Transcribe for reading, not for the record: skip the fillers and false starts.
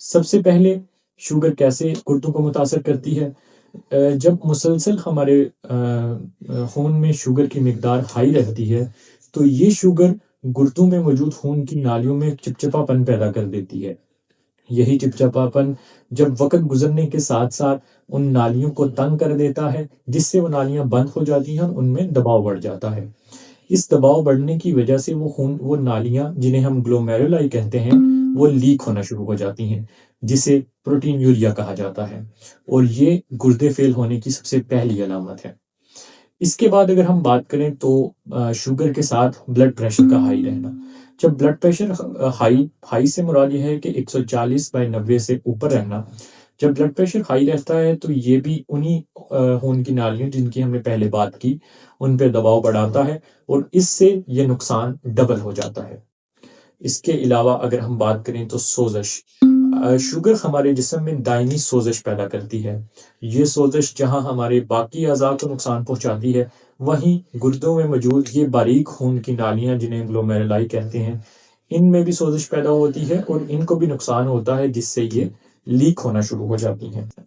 سب سے پہلے شوگر کیسے گردوں کو متاثر کرتی ہے؟ جب مسلسل ہمارے خون میں شوگر کی مقدار ہائی رہتی ہے تو یہ شوگر گردوں میں موجود خون کی نالیوں میں چپچپا پن پیدا کر دیتی ہے۔ یہی چپچپا پن جب وقت گزرنے کے ساتھ ساتھ ان نالیوں کو تنگ کر دیتا ہے، جس سے وہ نالیاں بند ہو جاتی ہیں اور ان میں دباؤ بڑھ جاتا ہے۔ اس دباؤ بڑھنے کی وجہ سے وہ نالیاں جنہیں ہم گلومیرولائی کہتے ہیں وہ لیک ہونا شروع ہو جاتی ہیں، جسے پروٹین یوریا کہا جاتا ہے، اور یہ گردے فیل ہونے کی سب سے پہلی علامت ہے۔ اس کے بعد اگر ہم بات کریں تو شوگر کے ساتھ بلڈ پریشر کا ہائی رہنا۔ جب بلڈ پریشر ہائی سے مراد یہ ہے کہ 140/90 سے اوپر رہنا۔ جب بلڈ پریشر ہائی رہتا ہے تو یہ بھی انہی خون کی نالیوں جن کی ہم نے پہلے بات کی ان پہ دباؤ بڑھاتا ہے، اور اس سے یہ نقصان ڈبل ہو جاتا ہے۔ اس کے علاوہ اگر ہم بات کریں تو سوزش، شوگر ہمارے جسم میں دائمی سوزش پیدا کرتی ہے۔ یہ سوزش جہاں ہمارے باقی اعضاء کو نقصان پہنچاتی ہے، وہیں گردوں میں موجود یہ باریک خون کی نالیاں جنہیں گلومیرولائی کہتے ہیں، ان میں بھی سوزش پیدا ہوتی ہے اور ان کو بھی نقصان ہوتا ہے، جس سے یہ لیک ہونا شروع ہو جاتی ہیں۔